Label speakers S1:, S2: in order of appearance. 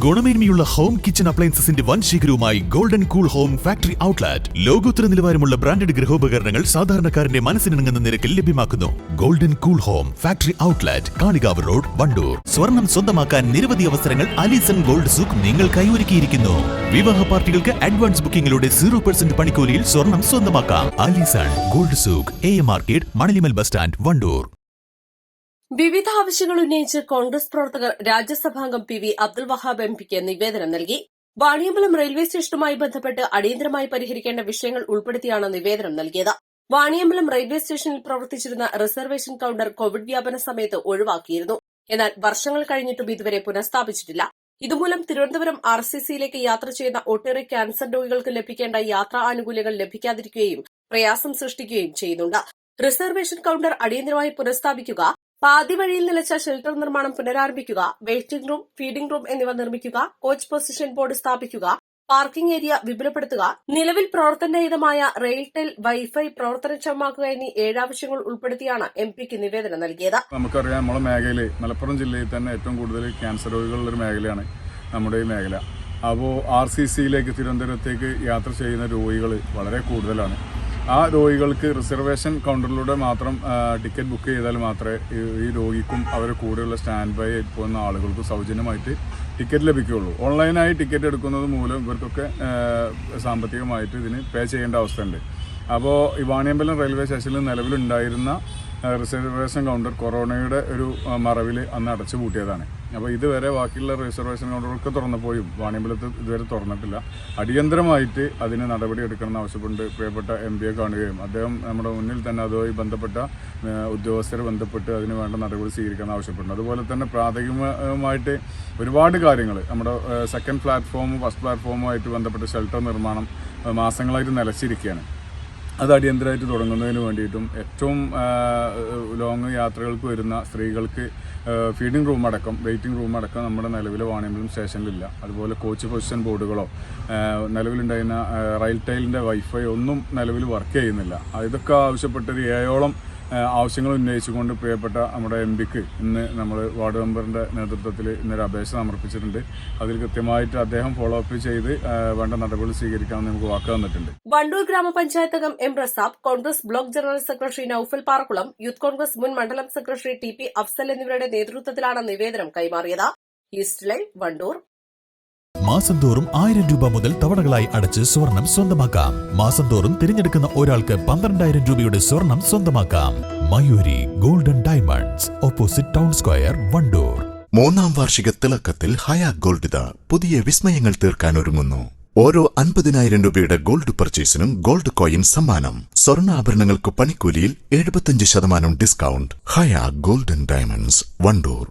S1: ഗുണമേന്മയുള്ള home kitchen അപ്ലയൻസസിന്റെ വൻ ശേഖരവുമായി golden cool home factory outlet. ലോകോത്തര നിലവാരമുള്ള ബ്രാൻഡഡ് ഗൃഹോപകരണങ്ങൾ സാധാരണക്കാരന്റെ മനസ്സിനിണങ്ങുന്ന നിരക്കിൽ ലഭ്യമാക്കുന്നു. Golden cool home factory outlet, Kalikavu road, Wandoor. സ്വർണം സ്വന്തമാക്കാൻ നിരവധി അവസരങ്ങൾ അലിസൺ ഗോൾഡ് സൂക്ക് നിങ്ങൾക്കായി ഒരുക്കിയിരിക്കുന്നു. വിവാഹ പാർട്ടികൾക്ക് അഡ്വാൻസ് ബുക്കിംഗിലൂടെ 0% പണിക്കൂലിയിൽ സ്വർണം സ്വന്തമാക്കാം. Alison gold souk, AM market, Manalimal bus stand, Wandoor.
S2: വിവിധ ആവശ്യങ്ങൾ ഉന്നയിച്ച് കോൺഗ്രസ് പ്രവർത്തകർ രാജ്യസഭാംഗം PV അബ്ദുൽ വഹാബ് MP-ക്ക് നിവേദനം നൽകി. വാണിയമ്പലം റെയിൽവേ സ്റ്റേഷനുമായി ബന്ധപ്പെട്ട് അടിയന്തരമായി പരിഹരിക്കേണ്ട വിഷയങ്ങൾ ഉൾപ്പെടുത്തിയാണ് നിവേദനം നൽകിയത്. വാണിയമ്പലം റെയിൽവേ സ്റ്റേഷനിൽ പ്രവർത്തിച്ചിരുന്ന റിസർവേഷൻ കൌണ്ടർ കോവിഡ് വ്യാപന സമയത്ത് ഒഴിവാക്കിയിരുന്നു. എന്നാൽ വർഷങ്ങൾ കഴിഞ്ഞിട്ടും ഇതുവരെ പുനഃസ്ഥാപിച്ചിട്ടില്ല. ഇതുമൂലം തിരുവനന്തപുരം RCCയിലേക്ക് യാത്ര ചെയ്യുന്ന ഒട്ടേറെ ക്യാൻസർ രോഗികൾക്ക് ലഭിക്കേണ്ട യാത്രാ ആനുകൂല്യങ്ങൾ ലഭിക്കാതിരിക്കുകയും പ്രയാസം സൃഷ്ടിക്കുകയും ചെയ്യുന്നുണ്ട്. റിസർവേഷൻ കൌണ്ടർ അടിയന്തരമായി പുനഃസ്ഥാപിക്കുക, പാതി വഴിയിൽ നിലച്ച ഷെൽട്ടർ നിർമ്മാണം പുനരാരംഭിക്കുക, വെയിറ്റിംഗ് റൂം, ഫീഡിംഗ് റൂം എന്നിവ നിർമ്മിക്കുക, കോച്ച് പൊസിഷൻ ബോർഡ് സ്ഥാപിക്കുക, പാർക്കിംഗ് ഏരിയ വിപുലപ്പെടുത്തുക, നിലവിൽ പ്രവർത്തനരഹിതമായ റെയിൽ ടെൽ വൈഫൈ പ്രവർത്തനക്ഷമമാക്കുക എന്നീ 7 ആവശ്യങ്ങൾ ഉൾപ്പെടുത്തിയാണ് MP-ക്ക് നിവേദനം നൽകിയത്.
S3: നമുക്കറിയാം, നമ്മുടെ മേഖലയിൽ മലപ്പുറം ജില്ലയിൽ തന്നെ ഏറ്റവും കൂടുതൽ ക്യാൻസർ രോഗികളുള്ളൊരു മേഖലയാണ് നമ്മുടെ ഈ മേഖല. അപ്പോൾ RCCയിലേക്ക് തിരുവനന്തപുരത്തേക്ക് യാത്ര ചെയ്യുന്ന രോഗികൾ വളരെ കൂടുതലാണ്. ആ രോഗികൾക്ക് റിസർവേഷൻ കൗണ്ടറിലൂടെ മാത്രം ടിക്കറ്റ് ബുക്ക് ചെയ്താൽ മാത്രമേ ഈ രോഗിക്കും അവരെ കൂടെയുള്ള സ്റ്റാൻഡ് ബൈ പോകുന്ന ആളുകൾക്കും സൗജന്യമായിട്ട് ടിക്കറ്റ് ലഭിക്കുകയുള്ളൂ. ഓൺലൈനായി ടിക്കറ്റ് എടുക്കുന്നത് മൂലം ഇവർക്കൊക്കെ സാമ്പത്തികമായിട്ട് ഇതിന് പേ ചെയ്യേണ്ട അവസ്ഥയുണ്ട്. അപ്പോൾ ഈ വാണിയമ്പലം റെയിൽവേ സ്റ്റേഷനിൽ നിലവിലുണ്ടായിരുന്ന റിസർവേഷൻ കൗണ്ടർ കൊറോണയുടെ ഒരു മറവിൽ അന്ന് അടച്ചുപൂട്ടിയതാണ്. അപ്പോൾ ഇതുവരെ ബാക്കിയുള്ള റിസർവേഷൻ കൗണ്ടറുകളൊക്കെ തുറന്നപ്പോഴും വാണിയമ്പലത്ത് ഇതുവരെ തുറന്നിട്ടില്ല. അടിയന്തരമായിട്ട് അതിന് നടപടി എടുക്കണമെന്ന് ആവശ്യപ്പെട്ട് പ്രിയപ്പെട്ട MP-യെ കാണുകയും അദ്ദേഹം നമ്മുടെ മുന്നിൽ തന്നെ അതുമായി ബന്ധപ്പെട്ട ഉദ്യോഗസ്ഥരെ ബന്ധപ്പെട്ട് അതിന് വേണ്ട നടപടി സ്വീകരിക്കണമെന്ന് ആവശ്യപ്പെടുന്നു. അതുപോലെ തന്നെ പ്രാഥമികമായിട്ട് ഒരുപാട് കാര്യങ്ങൾ നമ്മുടെ സെക്കൻഡ് പ്ലാറ്റ്ഫോമും ഫസ്റ്റ് പ്ലാറ്റ്ഫോമുമായിട്ട് ബന്ധപ്പെട്ട ഷെൽട്ടർ നിർമ്മാണം മാസങ്ങളായിട്ട് നിലച്ചിരിക്കുകയാണ്. അത് അടിയന്തരമായിട്ട് തുടങ്ങുന്നതിന് വേണ്ടിയിട്ടും ഏറ്റവും ലോങ് യാത്രകൾക്ക് വരുന്ന സ്ത്രീകൾക്ക് ഫീഡിംഗ് റൂം അടക്കം വെയിറ്റിംഗ് റൂം അടക്കം നമ്മുടെ നിലവിലെ വാണിയമ്പലം സ്റ്റേഷനിലില്ല. അതുപോലെ കോച്ച് പൊസിഷൻ ബോർഡുകളോ നിലവിലുണ്ടായിരുന്ന റെയിൽ ടൈലിൻ്റെ വൈഫൈ ഒന്നും നിലവിൽ വർക്ക് ചെയ്യുന്നില്ല. ഇതൊക്കെ ആവശ്യപ്പെട്ടൊരു 7ഓളം ആവശ്യങ്ങൾ ഉന്നയിച്ചുകൊണ്ട് പ്രിയപ്പെട്ട നമ്മുടെ MP-ക്ക് ഇന്ന് നമ്മൾ വാർഡ് മെമ്പറിൻ്റെ നേതൃത്വത്തിൽ ഇന്നൊരു അപേക്ഷ സമർപ്പിച്ചിട്ടുണ്ട്. അതിൽ കൃത്യമായിട്ട് അദ്ദേഹം ഫോളോ അപ്പ് ചെയ്ത് വേണ്ട നടപടി സ്വീകരിക്കാമെന്ന് നമുക്ക് വാക്ക് തന്നിട്ടുണ്ട്.
S2: വണ്ടൂർ ഗ്രാമപഞ്ചായത്ത് അംഗം M. Prasad, Congress block general secretary Noufal Parakkulam, youth Congress മുൻ മണ്ഡലം സെക്രട്ടറി TP അഫ്സൽ എന്നിവരുടെ നേതൃത്വത്തിലാണ് നിവേദനം കൈമാറിയത്. East live, Wandoor.
S1: മാസം തോറും 1000 രൂപ മുതൽ തവണകളായി അടച്ച് സ്വർണം സ്വന്തമാക്കാം. മാസം തോറും തിരഞ്ഞെടുക്കുന്ന ഒരാൾക്ക് 12,000 രൂപയുടെ സ്വർണം സ്വന്തമാക്കാം. Mayuri golden diamonds, opposite town square, Wandoor.
S4: 3ാം വാർഷിക തിളക്കത്തിൽ ഹയ ഗോൾഡ് പുതിയ വിസ്മയങ്ങൾ തീർക്കാൻ ഒരുങ്ങുന്നു. ഓരോ 50,000 രൂപയുടെ ഗോൾഡ് പർച്ചേസിനും ഗോൾഡ് കോയിൻ സമ്മാനം. സ്വർണ്ണാഭരണങ്ങൾക്ക് പണിക്കൂലിയിൽ 75% ഡിസ്കൗണ്ട്. ഹയ ഗോൾഡൻ ഡയമണ്ട്സ്, വണ്ടൂർ.